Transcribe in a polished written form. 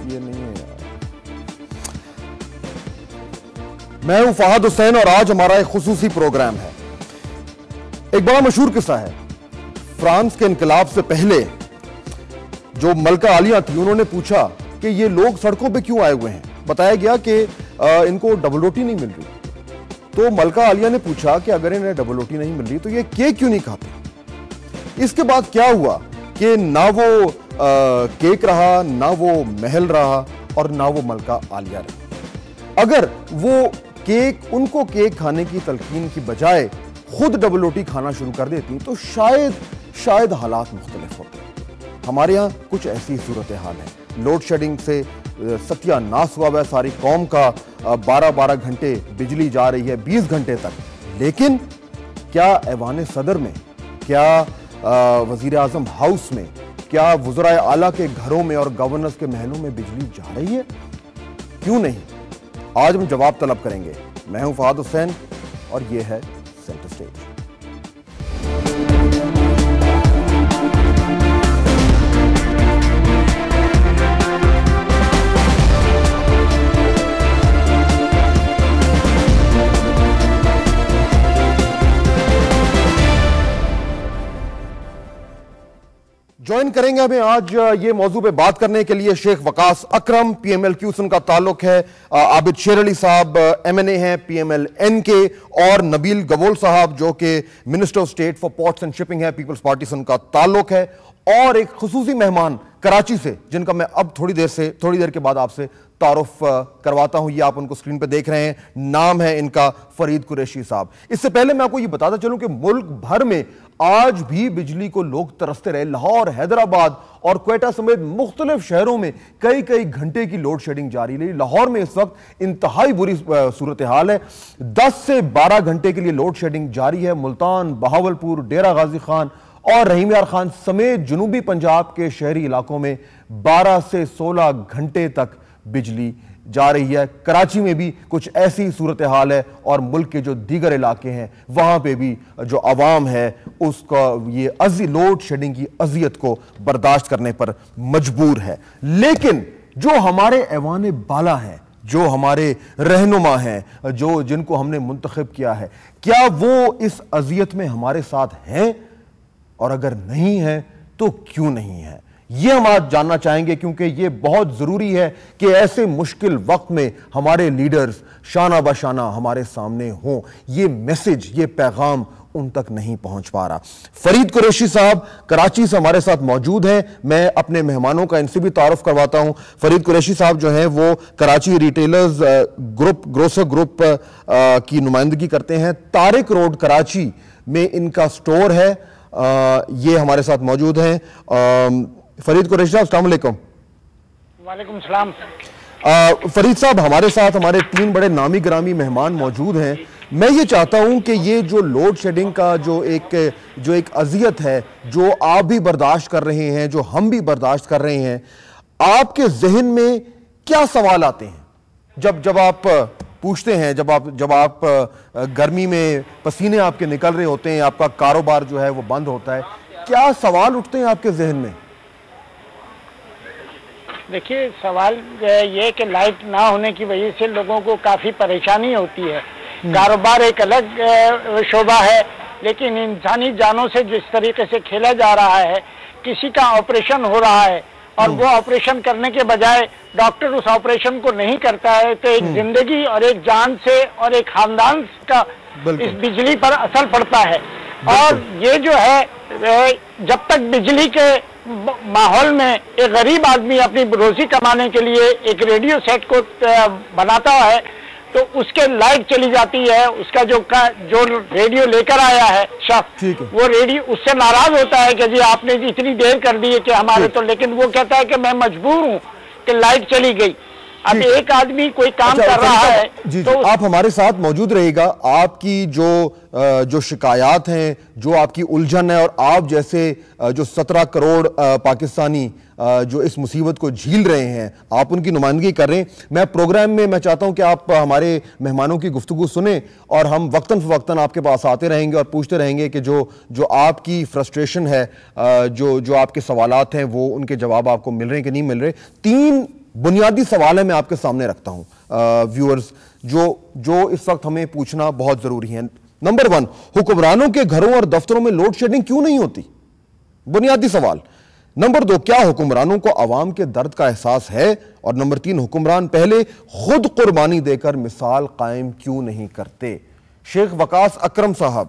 یہ نہیں ہے یار. میں ہوں فہد حسین اور آج ہمارا ایک خصوصی پروگرام ہے. ایک بڑا مشہور قصہ ہے. فرانس کے انقلاب سے پہلے جو ملکہ عالیہ تھی انہوں نے پوچھا کہ یہ لوگ سڑکوں پہ کیوں آئے ہوئے ہیں. بتایا گیا کہ ان کو ڈبل روٹی نہیں مل رہی. تو ملکہ عالیہ نے پوچھا کہ اگر انہیں ڈبل روٹی نہیں مل رہی تو یہ کیک کیوں نہیں کھاتے. اس کے بعد کیا ہوا کہ نہ وہ کیک رہا، نہ وہ محل رہا اور نہ وہ ملکہ عالیہ رہی. اگر وہ ان کو کیک کھانے کی تلقین کی بجائے خود ڈبل روٹی کھانا شروع کر دیتی تو شاید حالات مختلف ہوتے. ہمارے ہاں کچھ ایسی صورتحال ہے. لوڈ شیڈنگ سے ستیہ ناس ہوا ہے ساری قوم کا. 12 گھنٹے بجلی جا رہی ہے، 20 گھنٹے تک. لیکن کیا ایوان صدر میں، کیا وزیر اعظم ہاؤس میں، کیا وزرائے اعلیٰ کے گھروں میں اور گورنرز کے محلوں میں بجلی جا رہی ہے؟ کیوں نہیں؟ آج ہم جواب طلب کریں گے. میں ہوں فہد حسین اور یہ ہے سینٹر سٹیج. جوائن کریں گے ہمیں آج یہ موضوع پہ بات کرنے کے لیے شیخ وقاص اکرم، پی ایم ایل کیو سے ان کا تعلق ہے. عابد شیر علی صاحب ایم این اے ہیں پی ایم ایل این کے، اور نبیل گوول صاحب جو کہ minister of state for ports and shipping ہے، پیپلز پارٹی سے ان کا تعلق ہے. اور ایک خصوصی مہمان کراچی سے جن کا میں اب تھوڑی دیر کے بعد آپ سے تعارف کرواتا ہوں. یہ آپ ان کو سکرین پہ دیکھ رہے ہیں. نام ہے ان کا فرید قریشی صاحب. اس سے پہلے میں آپ کو یہ بتاتا چلوں کہ ملک بھر میں آج بھی بجلی کو لوگ ترستے رہے. لاہور، حیدرآباد اور کوئٹہ سمیت مختلف شہروں میں کئی گھنٹے کی لوڈ شیڈنگ جاری رہی. لاہور میں اس وقت انتہائی بری صورتحال ہے. 10 سے 12 گھنٹے کے لیے لوڈ شیڈنگ جاری ہے. ملتان، بہاولپور، ڈیرہ غازی خان اور رحیم یار خان سمیت جنوبی پنجاب کے شہری علاقوں میں 12 سے 16 گھنٹے تک بجلی جا رہی ہے. کراچی میں بھی کچھ ایسی صورتحال ہے اور ملک کے جو دیگر علاقے ہیں وہاں پہ بھی جو عوام ہے اس کا یہ لوڈ شیڈنگ کی اذیت کو برداشت کرنے پر مجبور ہے. لیکن جو ہمارے ایوان بالا ہیں، جو ہمارے رہنما ہیں، جن کو ہم نے منتخب کیا ہے، کیا وہ اس اذیت میں ہمارے ساتھ ہیں؟ اور اگر نہیں ہیں تو کیوں نہیں ہیں؟ یہ ہم آج جاننا چاہیں گے، کیونکہ یہ بہت ضروری ہے کہ ایسے مشکل وقت میں ہمارے لیڈرز شانہ بشانہ ہمارے سامنے ہوں. یہ میسج، یہ پیغام ان تک نہیں پہنچ پا رہا. فرید قریشی صاحب کراچی سے ہمارے ساتھ موجود ہیں. میں اپنے مہمانوں کا ان سے بھی تعارف کرواتا ہوں. فرید قریشی صاحب جو ہیں وہ کراچی ریٹیلرز گروسر گروپ کی نمائندگی کرتے ہیں. طارق روڈ کراچی میں ان کا سٹور ہے. یہ ہمارے ساتھ موجود ہیں. فرید قریشی صاحب السلام علیکم. وعلیکم السلام. فرید صاحب ہمارے ساتھ ہمارے 3 بڑے نامی گرامی مہمان موجود ہیں. میں یہ چاہتا ہوں کہ یہ جو لوڈ شیڈنگ کا جو ایک اذیت ہے، جو آپ بھی برداشت کر رہے ہیں، جو ہم بھی برداشت کر رہے ہیں، آپ کے ذہن میں کیا سوال آتے ہیں جب آپ پوچھتے ہیں، جب آپ گرمی میں پسینے آپ کے نکل رہے ہوتے ہیں، آپ کا کاروبار جو ہے وہ بند ہوتا ہے، کیا سوال اٹھتے ہیں آپ کے ذہن میں؟ دیکھیے، سوال یہ کہ لائٹ نہ ہونے کی وجہ سے لوگوں کو کافی پریشانی ہوتی ہے. کاروبار ایک الگ شعبہ ہے، لیکن انسانی جانوں سے جس طریقے سے کھیلا جا رہا ہے، کسی کا آپریشن ہو رہا ہے اور وہ آپریشن کرنے کے بجائے ڈاکٹر اس آپریشن کو نہیں کرتا ہے، تو ایک زندگی اور ایک جان سے اور ایک خاندان کا اس بجلی پر اثر پڑتا ہے. اور یہ جو ہے، جب تک بجلی کے ماحول میں ایک غریب آدمی اپنی روزی کمانے کے لیے ایک ریڈیو سیٹ کو بناتا ہے تو اس کے لائٹ چلی جاتی ہے. اس کا جو ریڈیو لے کر آیا ہے شخص، وہ ریڈیو اس سے ناراض ہوتا ہے کہ جی آپ نے اتنی دیر کر دی ہے کہ ہمارے تو، لیکن وہ کہتا ہے کہ میں مجبور ہوں کہ لائٹ چلی گئی. اب ایک آدمی کوئی کام کر رہا ہے تو آپ ہمارے ساتھ موجود رہے گا. آپ کی جو شکایات ہیں، جو آپ کی الجھن ہے، اور آپ جیسے جو 17 کروڑ پاکستانی جو اس مصیبت کو جھیل رہے ہیں، آپ ان کی نمائندگی کر رہے ہیں. میں پروگرام میں چاہتا ہوں کہ آپ ہمارے مہمانوں کی گفتگو سنیں اور ہم وقتاً فوقتاً آپ کے پاس آتے رہیں گے اور پوچھتے رہیں گے کہ جو آپ کی فرسٹریشن ہے، جو آپ کے سوالات ہیں، وہ ان کے جواب آپ کو مل رہے ہیں کہ نہیں مل رہے. بنیادی سوال ہے میں آپ کے سامنے رکھتا ہوں ویورز جو اس وقت ہمیں پوچھنا بہت ضروری ہے. نمبر 1, حکمرانوں کے گھروں اور دفتروں میں لوڈ شیڈنگ کیوں نہیں ہوتی؟ بنیادی سوال. نمبر 2, کیا حکمرانوں کو عوام کے درد کا احساس ہے؟ اور نمبر 3, حکمران پہلے خود قربانی دے کر مثال قائم کیوں نہیں کرتے؟ شیخ وقاص اکرم صاحب,